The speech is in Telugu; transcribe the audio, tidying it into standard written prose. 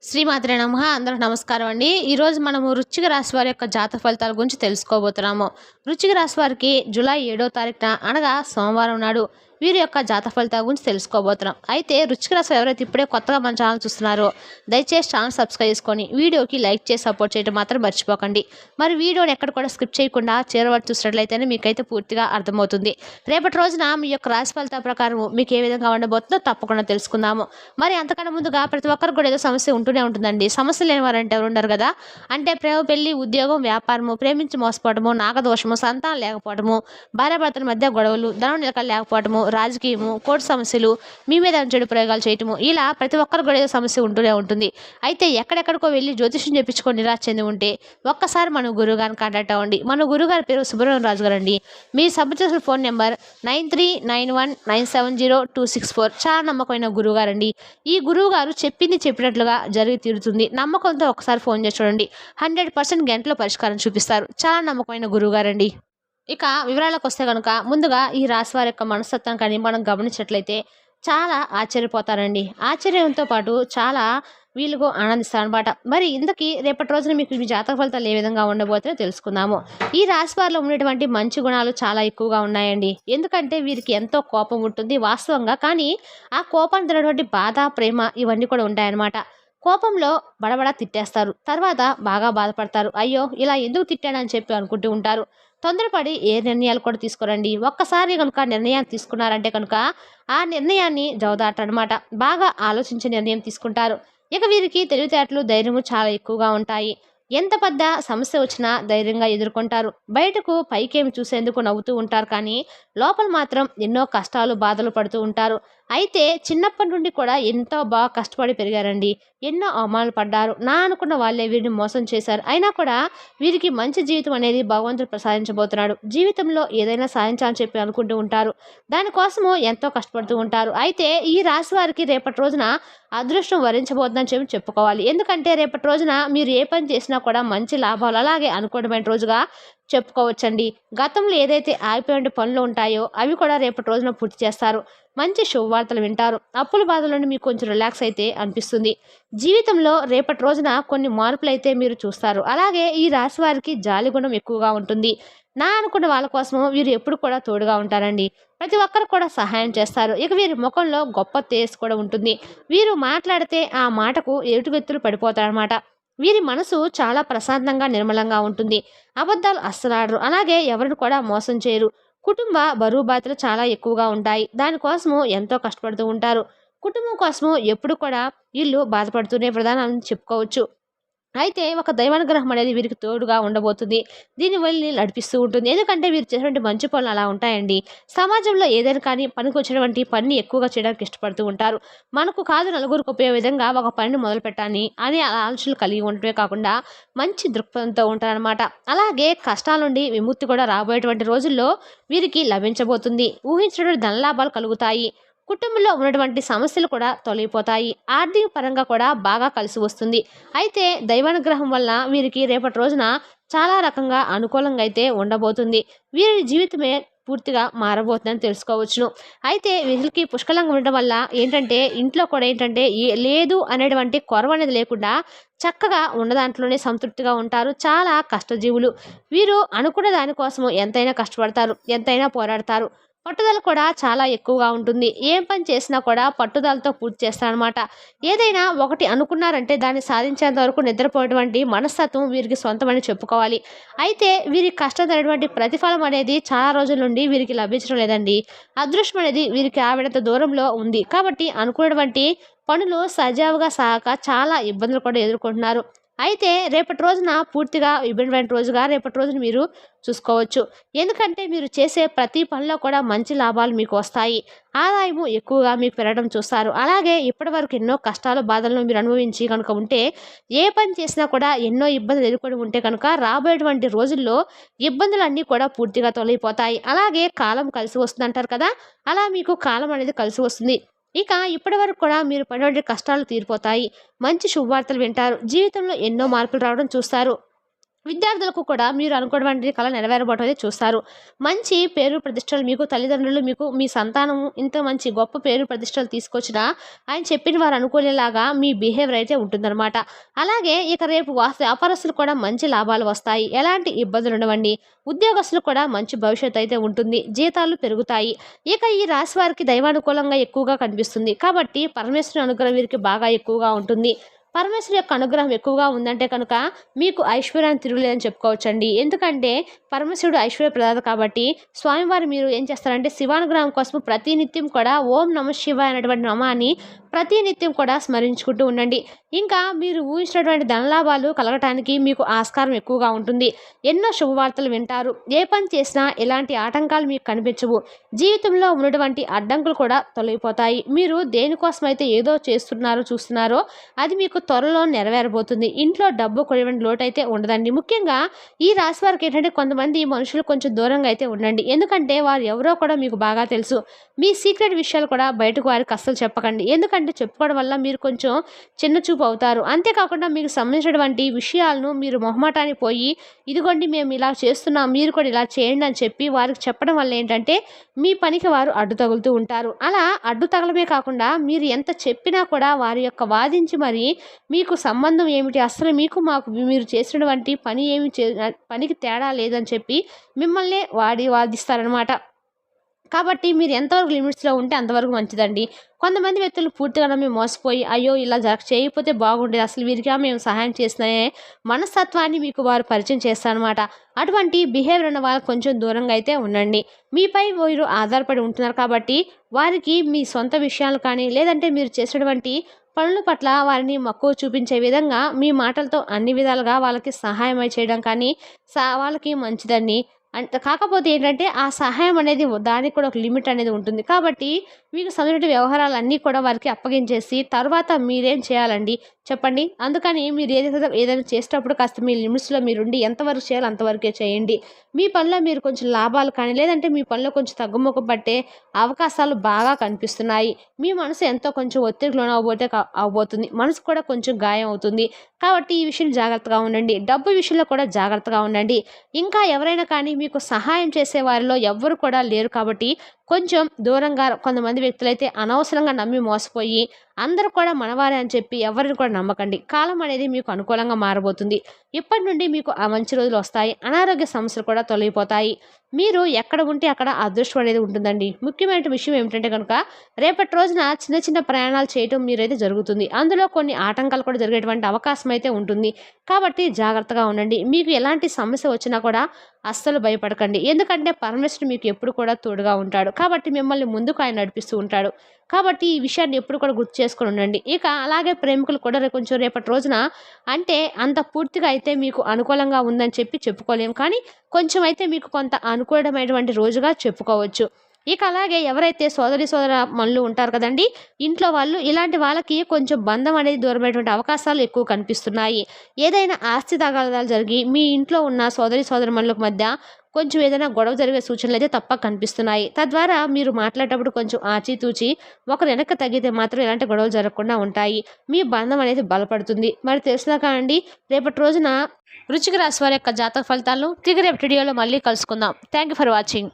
శ్రీమాత్రే నమః. అందరికి నమస్కారం అండి. ఈరోజు మనము వృశ్చిక రాశి వారి యొక్క జాతక ఫలితాల గురించి తెలుసుకోబోతున్నాము. వృశ్చిక రాశి వారికి జూలై 7వ తారీఖున అనగా సోమవారం నాడు వీరి యొక్క జాతక ఫలితాల గురించి తెలుసుకోబోతున్నాం. అయితే వృశ్చిక రాశి ఎవరైతే ఇప్పుడే కొత్తగా మన ఛానల్ చూస్తున్నారో దయచేసి ఛానల్ సబ్స్క్రైబ్ చేసుకొని వీడియోకి లైక్ చేసి సపోర్ట్ చేయడం మాత్రం మర్చిపోకండి. మరి వీడియోని ఎక్కడ కూడా స్కిప్ చేయకుండా చివరి చూసినట్లయితేనే మీకైతే పూర్తిగా అర్థమవుతుంది. రేపటి రోజున మీ యొక్క రాశి ఫలితాల ప్రకారం మీకు ఏ విధంగా ఉండబోతుందో తప్పకుండా తెలుసుకుందాము. మరి అంతకన్నా ముందుగా ప్రతి ఒక్కరికి కూడా ఏదో సమస్య ఉంటూనే ఉంటుందండి. సమస్య లేని వారంటే ఎవరు ఉండరు కదా. అంటే ప్రేమ, పెళ్లి, ఉద్యోగం, వ్యాపారము, ప్రేమించి మోసపోవడము, నాగదోషము, సంతానం లేకపోవడము, భార్యాభర్తల మధ్య గొడవలు, ధనం నిలకడ లేకపోవడము, రాజకీయము, కోర్టు సమస్యలు, మీ మీద చెడు ప్రయోగాలు చేయటము, ఇలా ప్రతి ఒక్కరు కూడా ఏదో సమస్య ఉంటూనే ఉంటుంది. అయితే ఎక్కడెక్కడికో వెళ్ళి జ్యోతిష్యం చెప్పించుకొని నిరాశ చెంది ఉంటే ఒక్కసారి మన గురువు గారిని కాంటాక్ట్ అవ్వండి. మన గురుగారి పేరు సుబ్రహ్మణ్యం రాజు గారు అండి. మీ సంబంధించిన ఫోన్ నెంబర్ 9391970264. చాలా నమ్మకమైన గురువు గారండి. ఈ గురువు గారు చెప్పింది చెప్పినట్లుగా జరిగి తీరుతుంది. నమ్మకంతో ఒకసారి ఫోన్ చేసి చూడండి. 100% గంటలో పరిష్కారం చూపిస్తారు. చాలా నమ్మకమైన గురువు గారండి. ఇక వివరాలకు వస్తే కనుక ముందుగా ఈ రాశి వారి యొక్క మనస్తత్వం కానీ మనం గమనించినట్లయితే చాలా ఆశ్చర్యపోతారండి. ఆశ్చర్యంతో పాటు చాలా వీళ్ళకు ఆనందిస్తారనమాట. మరి ఇంతకీ రేపటి రోజున మీకు మీ జాతక ఫలితాలు ఏ విధంగా ఉండబోతుందో తెలుసుకుందాము. ఈ రాశి వారిలో ఉండేటువంటి మంచి గుణాలు చాలా ఎక్కువగా ఉన్నాయండి. ఎందుకంటే వీరికి ఎంతో కోపం ఉంటుంది వాస్తవంగా. కానీ ఆ కోపానికి తగినటువంటి బాధ, ప్రేమ ఇవన్నీ కూడా ఉంటాయన్నమాట. కోపంలో బడబడ తిట్టేస్తారు. తర్వాత బాగా బాధపడతారు. అయ్యో ఇలా ఎందుకు తిట్టానని చెప్పి అనుకుంటూ ఉంటారు. తొందరపడి ఏ నిర్ణయాలు కూడా తీసుకోరండి. ఒక్కసారి కనుక నిర్ణయాన్ని తీసుకున్నారంటే కనుక ఆ నిర్ణయాన్ని జవదాటనమాట. బాగా ఆలోచించే నిర్ణయం తీసుకుంటారు. ఇక వీరికి తెలివితేటలు, ధైర్యము చాలా ఎక్కువగా ఉంటాయి. ఎంత పెద్ద సమస్య వచ్చినా ధైర్యంగా ఎదుర్కొంటారు. బయటకు పైకేమి చూసేందుకు నవ్వుతూ ఉంటారు. కానీ లోపల మాత్రం ఎన్నో కష్టాలు, బాధలు పడుతూ ఉంటారు. అయితే చిన్నప్పటి నుండి కూడా ఎంతో బాగా కష్టపడి పెరిగారండి. ఎన్నో అవమానాలు పడ్డారు. నా అనుకున్న వాళ్ళే వీరిని మోసం చేశారు. అయినా కూడా వీరికి మంచి జీవితం అనేది భగవంతుడు ప్రసాదించబోతున్నాడు. జీవితంలో ఏదైనా సాధించాలని చెప్పి అనుకుంటూ ఉంటారు. దానికోసము ఎంతో కష్టపడుతూ ఉంటారు. అయితే ఈ రాశి వారికి రేపటి రోజున అదృష్టం వరించబోతుందని చెప్పి చెప్పుకోవాలి. ఎందుకంటే రేపటి రోజున మీరు ఏ పని చేసినా కూడా మంచి లాభాలు అలాగే అనుకూలమైన రోజుగా చెప్పుకోవచ్చండి. గతంలో ఏదైతే ఆగిపోయిన పనులు ఉంటాయో అవి కూడా రేపటి రోజున పూర్తి చేస్తారు. మంచి శుభవార్తలు వింటారు. అప్పుల బాధల నుండి మీకు కొంచెం రిలాక్స్ అయితే అనిపిస్తుంది. జీవితంలో రేపటి రోజున కొన్ని మార్పులు అయితే మీరు చూస్తారు. అలాగే ఈ రాశి వారికి జాలి గుణం ఎక్కువగా ఉంటుంది. నా అనుకున్న వాళ్ళ కోసము వీరు ఎప్పుడు కూడా తోడుగా ఉంటారండి. ప్రతి ఒక్కరు కూడా సహాయం చేస్తారు. ఇక వీరి ముఖంలో గొప్ప తేజస్సు కూడా ఉంటుంది. వీరు మాట్లాడితే ఆ మాటకు ఎదుటి వ్యక్తులు పడిపోతారనమాట. వీరి మనసు చాలా ప్రశాంతంగా, నిర్మలంగా ఉంటుంది. అబద్ధాలు అస్సలాడరు. అలాగే ఎవరిని కూడా మోసం చేయరు. కుటుంబ బరువు బాధ్యతలు చాలా ఎక్కువగా ఉంటాయి. దానికోసము ఎంతో కష్టపడుతూ ఉంటారు. కుటుంబం కోసము ఎప్పుడు కూడా వీళ్ళు బాధపడుతూనే ప్రధానం చెప్పుకోవచ్చు. అయితే ఒక దైవానుగ్రహం అనేది వీరికి తోడుగా ఉండబోతుంది. దీన్ని వెళ్ళి నడిపిస్తూ ఉంటుంది. ఎందుకంటే వీరు చేసేటువంటి మంచి పనులు అలా ఉంటాయండి. సమాజంలో ఏదైనా కానీ పనికి వచ్చినటువంటి పనిని ఎక్కువగా చేయడానికి ఇష్టపడుతూ ఉంటారు. మనకు కాదు నలుగురికి ఉపయోగ విధంగా ఒక పనిని మొదలు పెట్టాలని అనే ఆలోచనలు కలిగి ఉండటమే కాకుండా మంచి దృక్పథంతో ఉంటారనమాట. అలాగే కష్టాల నుండి విముక్తి కూడా రాబోయేటువంటి రోజుల్లో వీరికి లభించబోతుంది. ఊహించినటువంటి ధనలాభాలు కలుగుతాయి. కుటుంబంలో ఉన్నటువంటి సమస్యలు కూడా తొలగిపోతాయి. ఆర్థిక పరంగా కూడా బాగా కలిసి వస్తుంది. అయితే దైవానుగ్రహం వల్ల వీరికి రేపటి రోజున చాలా రకంగా అనుకూలంగా అయితే ఉండబోతుంది. వీరి జీవితమే పూర్తిగా మారబోతుందని తెలుసుకోవచ్చును. అయితే వీరికి పుష్కలంగా ఉండడం వల్ల ఏంటంటే ఇంట్లో కూడా ఏంటంటే లేదు అనేటువంటి కొరవ అనేది లేకుండా చక్కగా ఉన్న దాంట్లోనే సంతృప్తిగా ఉంటారు. చాలా కష్టజీవులు. వీరు అనుకున్న దానికోసము ఎంతైనా కష్టపడతారు. ఎంతైనా పోరాడతారు. పట్టుదల కూడా చాలా ఎక్కువగా ఉంటుంది. ఏం పని చేసినా కూడా పట్టుదలతో పూర్తి చేస్తారనమాట. ఏదైనా ఒకటి అనుకున్నారంటే దాన్ని సాధించేంత వరకు నిద్రపోయేటువంటి మనస్తత్వం వీరికి సొంతమని చెప్పుకోవాలి. అయితే వీరి కష్టం అనేటువంటి ప్రతిఫలం అనేది చాలా రోజుల నుండి వీరికి లభించడం లేదండి. అదృష్టం అనేది వీరికి ఆవిడంత దూరంలో ఉంది. కాబట్టి అనుకున్నటువంటి పనులు సజావుగా సాగక చాలా ఇబ్బందులు కూడా ఎదుర్కొంటున్నారు. అయితే రేపటి రోజున పూర్తిగా ఇబ్బంది రోజుగా రేపటి రోజున మీరు చూసుకోవచ్చు. ఎందుకంటే మీరు చేసే ప్రతి పనిలో కూడా మంచి లాభాలు మీకు వస్తాయి. ఆదాయము ఎక్కువగా మీకు పెరగడం చూస్తారు. అలాగే ఇప్పటివరకు ఎన్నో కష్టాలు, బాధలను మీరు అనుభవించి కనుక ఉంటే ఏ పని చేసినా కూడా ఎన్నో ఇబ్బందులు ఎదుర్కొని ఉంటే కనుక రాబోయేటువంటి రోజుల్లో ఇబ్బందులన్నీ కూడా పూర్తిగా తొలగిపోతాయి. అలాగే కాలం కలిసి వస్తుంది అంటారు కదా, అలా మీకు కాలం అనేది కలిసి వస్తుంది. ఇక ఇప్పటి వరకు కూడా మీరు పడినటువంటి కష్టాలు తీరిపోతాయి. మంచి శుభవార్తలు వింటారు. జీవితంలో ఎన్నో మార్పులు రావడం చూస్తారు. విద్యార్థులకు కూడా మీరు అనుకున్నటువంటి కల నెరవేరబోవటం అయితే చూస్తారు. మంచి పేరు ప్రతిష్టలు మీకు తల్లిదండ్రులు మీకు మీ సంతానం ఇంత మంచి గొప్ప పేరు ప్రతిష్టలు తీసుకొచ్చినా ఆయన చెప్పిన వారు అనుకునేలాగా మీ బిహేవియర్ అయితే ఉంటుందన్నమాట. అలాగే ఇక రేపు వ్యాపారస్తులు కూడా మంచి లాభాలు వస్తాయి. ఎలాంటి ఇబ్బందులు ఉండవండి. ఉద్యోగస్తులు కూడా మంచి భవిష్యత్తు అయితే ఉంటుంది. జీతాలు పెరుగుతాయి. ఇక ఈ రాశి వారికి దైవానుకూలంగా ఎక్కువగా కనిపిస్తుంది. కాబట్టి పరమేశ్వరుని అనుగ్రహం వీరికి బాగా ఎక్కువగా ఉంటుంది. పరమేశ్వరు యొక్క అనుగ్రహం ఎక్కువగా ఉందంటే కనుక మీకు ఐశ్వర్యాన్ని తిరుగులేదని చెప్పుకోవచ్చండి. ఎందుకంటే పరమశివుడు ఐశ్వర్య ప్రదాత కాబట్టి స్వామివారు మీరు ఏం చేస్తారంటే శివానుగ్రహం కోసం ప్రతినిత్యం కూడా ఓం నమ శివాయ అనేటువంటి నామాన్ని ప్రతినిత్యం కూడా స్మరించుకుంటూ ఉండండి. ఇంకా మీరు ఊహించినటువంటి ధనలాభాలు కలగటానికి మీకు ఆస్కారం ఎక్కువగా ఉంటుంది. ఎన్నో శుభవార్తలు వింటారు. ఏ పని చేసినా ఎలాంటి ఆటంకాలు మీకు కనిపించవు. జీవితంలో ఉన్నటువంటి అడ్డంకులు కూడా తొలగిపోతాయి. మీరు దేనికోసమైతే ఏదో చేస్తున్నారో చూస్తున్నారో అది మీకు త్వరలో నెరవేరబోతుంది. ఇంట్లో డబ్బు కొనేటువంటి లోటు అయితే ఉండదండి. ముఖ్యంగా ఈ రాశి వారికి ఏంటంటే కొంతమంది మనుషులు కొంచెం దూరంగా అయితే ఉండండి. ఎందుకంటే వారు ఎవరో కూడా మీకు బాగా తెలుసు. మీ సీక్రెట్ విషయాలు కూడా బయటకు వారికి అస్సలు చెప్పకండి. ఎందుకంటే చెప్పుకోవడం వల్ల మీరు కొంచెం చిన్న చూపు అవుతారు. అంతేకాకుండా మీకు సంబంధించినటువంటి విషయాలను మీరు మొహమాటానికి పోయి ఇదిగోండి మేము ఇలా చేస్తున్నాం మీరు కూడా ఇలా చేయండి అని చెప్పి వారికి చెప్పడం వల్ల ఏంటంటే మీ పనికి వారు అడ్డు తగులుతూ ఉంటారు. అలా అడ్డు తగలమే కాకుండా మీరు ఎంత చెప్పినా కూడా వారి యొక్క వాదించి మరి మీకు సంబంధం ఏమిటి అసలు మీకు మాకు మీరు చేసినటువంటి పని పనికి తేడా లేదని చెప్పి మిమ్మల్ని వాదిస్తారనమాట. కాబట్టి మీరు ఎంతవరకు లిమిట్స్లో ఉంటే అంతవరకు మంచిదండి. కొంతమంది వ్యక్తులు పూర్తిగా నమ్మి మోసపోయి అయ్యో ఇలా చేయకపోతే బాగుండేది అసలు వీరిగా మేము సహాయం చేసిన మనస్తత్వాన్ని మీకు వారు పరిచయం చేస్తారనమాట. అటువంటి బిహేవియర్ ఉన్న వాళ్ళకి కొంచెం దూరంగా అయితే ఉండండి. మీపై మీరు ఆధారపడి ఉంటున్నారు కాబట్టి వారికి మీ సొంత విషయాలు కానీ లేదంటే మీరు చేసినటువంటి పనుల పట్ల వారిని మక్కువ చూపించే విధంగా మీ మాటలతో అన్ని విధాలుగా వాళ్ళకి సహాయం చేయడం కానీ వాళ్ళకి మంచిదండి. కాకపోతే ఏంటంటే ఆ సహాయం అనేది దానికి కూడా ఒక లిమిట్ అనేది ఉంటుంది. కాబట్టి మీకు సంబంధించిన వ్యవహారాలన్నీ కూడా వారికి అప్పగించేసి తర్వాత మీరేం చేయాలండి చెప్పండి. అందుకని మీరు ఏదైనా చేసేటప్పుడు కాస్త మీ లిమిట్స్లో మీరుండి ఎంతవరకు చేయాలో అంతవరకే చేయండి. మీ పనిలో మీరు కొంచెం లాభాలు కానీ లేదంటే మీ పనిలో కొంచెం తగ్గుముఖం పట్టే అవకాశాలు బాగా కనిపిస్తున్నాయి. మీ మనసు ఎంతో కొంచెం ఒత్తిడికి అవబోతుంది. మనసు కూడా కొంచెం గాయం అవుతుంది. కాబట్టి ఈ విషయం జాగ్రత్తగా ఉండండి. డబ్బు విషయంలో కూడా జాగ్రత్తగా ఉండండి. ఇంకా ఎవరైనా కానీ మీకు సహాయం చేసే వారిలో ఎవ్వరు కూడా లేరు కాబట్టి కొంచెం దూరంగా కొంతమంది వ్యక్తులైతే అనవసరంగా నమ్మి మోసపోయి అందరూ కూడా మనవారే అని చెప్పి ఎవరిని కూడా నమ్మకండి. కాలం అనేది మీకు అనుకూలంగా మారబోతుంది. ఇప్పటి నుండి మీకు ఆ మంచి రోజులు వస్తాయి. అనారోగ్య సమస్యలు కూడా తొలగిపోతాయి. మీరు ఎక్కడ ఉంటే అక్కడ అదృష్టం అనేది ఉంటుందండి. ముఖ్యమైన విషయం ఏమిటంటే కనుక రేపటి రోజున చిన్న చిన్న ప్రయాణాలు చేయటం మీరైతే జరుగుతుంది. అందులో కొన్ని ఆటంకాలు కూడా జరిగేటువంటి అవకాశం అయితే ఉంటుంది. కాబట్టి జాగ్రత్తగా ఉండండి. మీకు ఎలాంటి సమస్య వచ్చినా కూడా అస్సలు భయపడకండి. ఎందుకంటే పరమేశ్వరుడు మీకు ఎప్పుడు కూడా తోడుగా ఉంటాడు. కాబట్టి మిమ్మల్ని ముందుకు ఆయన నడిపిస్తూ ఉంటాడు. కాబట్టి ఈ విషయాన్ని ఎప్పుడు కూడా గుర్తు చేసుకొని ఉండండి. ఇక అలాగే ప్రేమికులు కూడా కొంచెం రేపటి రోజున అంటే అంత పూర్తిగా అయితే మీకు అనుకూలంగా ఉందని చెప్పుకోలేము. కానీ కొంచెం అయితే మీకు కొంత అనుకూలమైనటువంటి రోజుగా చెప్పుకోవచ్చు. ఇక అలాగే ఎవరైతే సోదరమణులు ఉంటారు కదండి ఇంట్లో వాళ్ళు ఇలాంటి వాళ్ళకి కొంచెం బంధం అనేది దూరమైనటువంటి అవకాశాలు ఎక్కువ కనిపిస్తున్నాయి. ఏదైనా ఆస్తి తగాదాలు జరిగి మీ ఇంట్లో ఉన్న సోదరమణుల మధ్య కొంచెం ఏదైనా గొడవ జరిగే సూచనలు అయితే తప్పక కనిపిస్తున్నాయి. తద్వారా మీరు మాట్లాడేటప్పుడు కొంచెం ఆచితూచి ఒకరు వెనక్కి తగ్గితే మాత్రం ఎలాంటి గొడవలు జరగకుండా ఉంటాయి. మీ బంధం అనేది బలపడుతుంది. మరి తెలిసినా కానండి రేపటి రోజున వృశ్చిక రాశి వారి యొక్క జాతక ఫలితాలను తిరిగి రేపటి వీడియోలో మళ్ళీ కలుసుకుందాం. Thank you for watching.